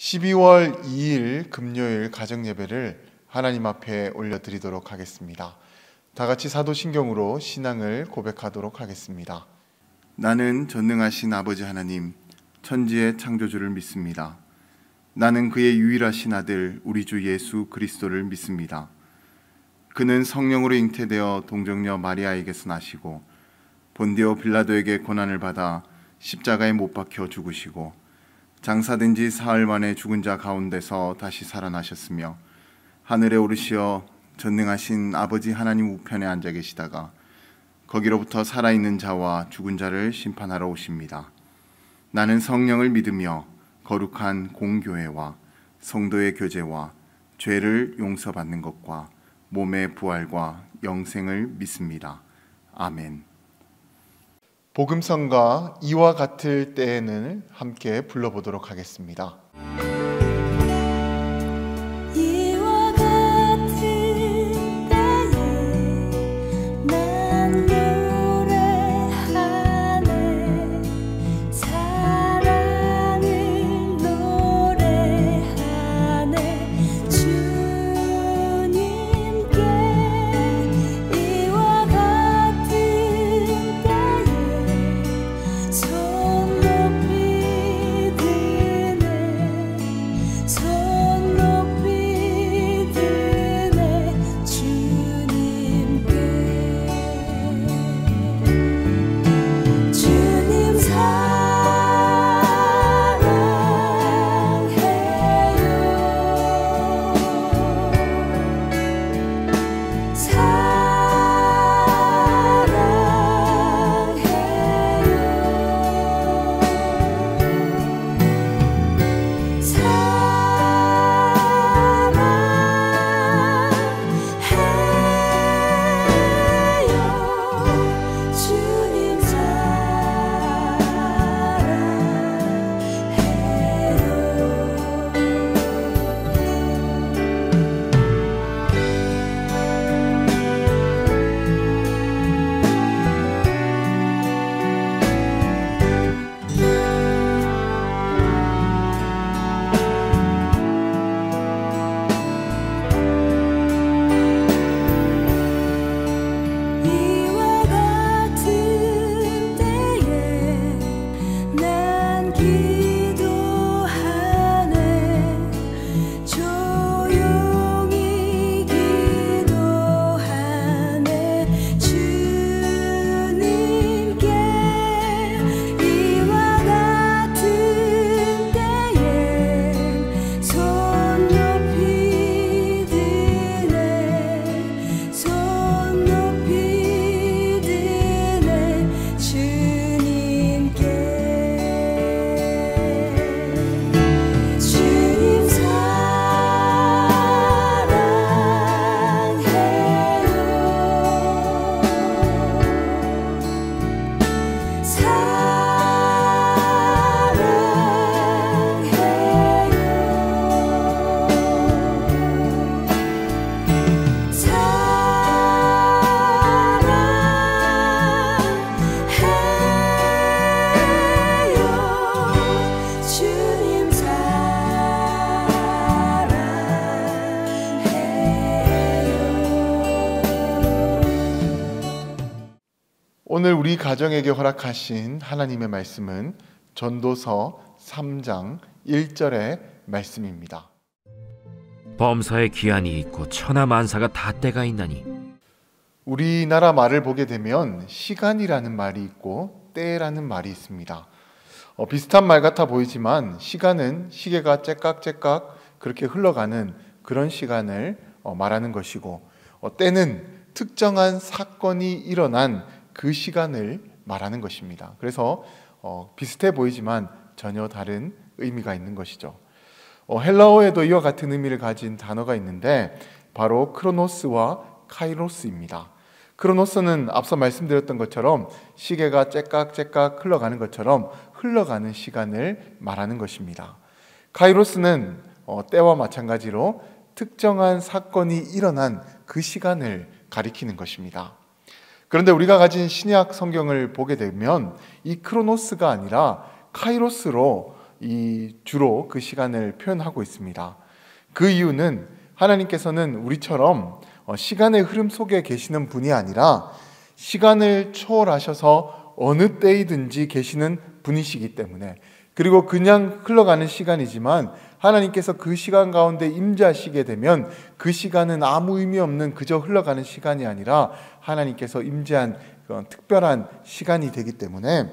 12월 2일 금요일 가정예배를 하나님 앞에 올려드리도록 하겠습니다. 다 같이 사도신경으로 신앙을 고백하도록 하겠습니다. 나는 전능하신 아버지 하나님, 천지의 창조주를 믿습니다. 나는 그의 유일하신 아들 우리 주 예수 그리스도를 믿습니다. 그는 성령으로 잉태되어 동정녀 마리아에게서 나시고 본디오 빌라도에게 고난을 받아 십자가에 못 박혀 죽으시고 장사된 지 사흘 만에 죽은 자 가운데서 다시 살아나셨으며 하늘에 오르시어 전능하신 아버지 하나님 우편에 앉아 계시다가 거기로부터 살아있는 자와 죽은 자를 심판하러 오십니다. 나는 성령을 믿으며 거룩한 공교회와 성도의 교제와 죄를 용서받는 것과 몸의 부활과 영생을 믿습니다. 아멘. 복음성가 이와 같을 때에는 함께 불러보도록 하겠습니다. 오늘 우리 가정에게 허락하신 하나님의 말씀은 전도서 3장 1절의 말씀입니다. 범사에 기한이 있고 천하 만사가 다 때가 있나니. 우리나라 말을 보게 되면 시간이라는 말이 있고 때라는 말이 있습니다. 비슷한 말 같아 보이지만 시간은 시계가 째깍째깍 그렇게 흘러가는 그런 시간을 말하는 것이고 때는 특정한 사건이 일어난 그 시간을 말하는 것입니다. 그래서 비슷해 보이지만 전혀 다른 의미가 있는 것이죠. 헬라어에도 이와 같은 의미를 가진 단어가 있는데 바로 크로노스와 카이로스입니다. 크로노스는 앞서 말씀드렸던 것처럼 시계가 째깍째깍 흘러가는 것처럼 흘러가는 시간을 말하는 것입니다. 카이로스는 때와 마찬가지로 특정한 사건이 일어난 그 시간을 가리키는 것입니다. 그런데 우리가 가진 신약 성경을 보게 되면 이 크로노스가 아니라 카이로스로 주로 그 시간을 표현하고 있습니다. 그 이유는 하나님께서는 우리처럼 시간의 흐름 속에 계시는 분이 아니라 시간을 초월하셔서 어느 때이든지 계시는 분이시기 때문에, 그리고 그냥 흘러가는 시간이지만 하나님께서 그 시간 가운데 임재하시게 되면 그 시간은 아무 의미 없는 그저 흘러가는 시간이 아니라 하나님께서 임재한 그런 특별한 시간이 되기 때문에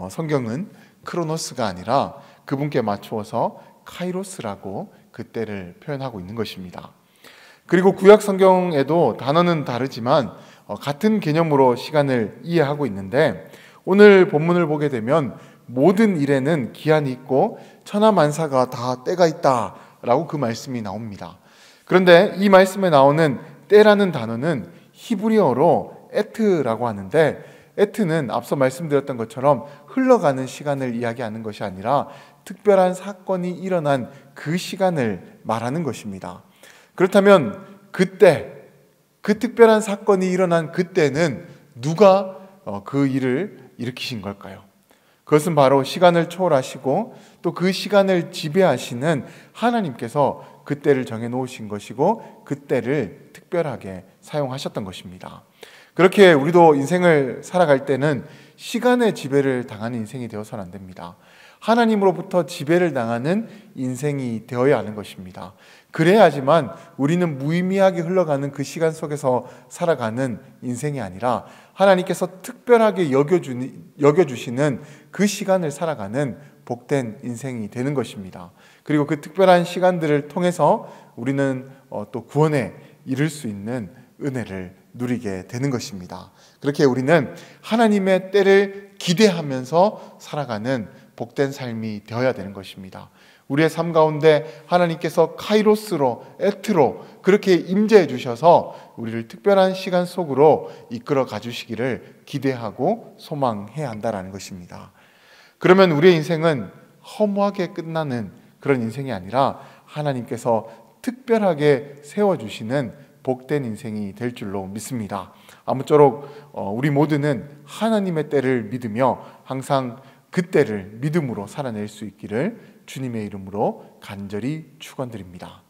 성경은 크로노스가 아니라 그분께 맞추어서 카이로스라고 그 때를 표현하고 있는 것입니다. 그리고 구약 성경에도 단어는 다르지만 같은 개념으로 시간을 이해하고 있는데, 오늘 본문을 보게 되면 모든 일에는 기한이 있고 천하만사가 다 때가 있다라고 그 말씀이 나옵니다. 그런데 이 말씀에 나오는 때라는 단어는 히브리어로 에트라고 하는데, 에트는 앞서 말씀드렸던 것처럼 흘러가는 시간을 이야기하는 것이 아니라 특별한 사건이 일어난 그 시간을 말하는 것입니다. 그렇다면 그때, 그 특별한 사건이 일어난 그때는 누가 그 일을 일으키신 걸까요? 그것은 바로 시간을 초월하시고 또 그 시간을 지배하시는 하나님께서 그때를 정해 놓으신 것이고 그때를 특별하게 사용하셨던 것입니다. 그렇게 우리도 인생을 살아갈 때는 시간의 지배를 당하는 인생이 되어서는 안 됩니다. 하나님으로부터 지배를 당하는 인생이 되어야 하는 것입니다. 그래야지만 우리는 무의미하게 흘러가는 그 시간 속에서 살아가는 인생이 아니라 하나님께서 특별하게 여겨주시는 그 시간을 살아가는 복된 인생이 되는 것입니다. 그리고 그 특별한 시간들을 통해서 우리는 또 구원에 이를 수 있는 은혜를 누리게 되는 것입니다. 그렇게 우리는 하나님의 때를 기대하면서 살아가는 복된 삶이 되어야 되는 것입니다. 우리의 삶 가운데 하나님께서 카이로스로, 에트로 그렇게 임재해 주셔서 우리를 특별한 시간 속으로 이끌어 가주시기를 기대하고 소망해야 한다는 것입니다. 그러면 우리의 인생은 허무하게 끝나는 그런 인생이 아니라 하나님께서 특별하게 세워주시는 복된 인생이 될 줄로 믿습니다. 아무쪼록 우리 모두는 하나님의 때를 믿으며 항상 그 때를 믿음으로 살아낼 수 있기를 주님의 이름으로 간절히 축원드립니다.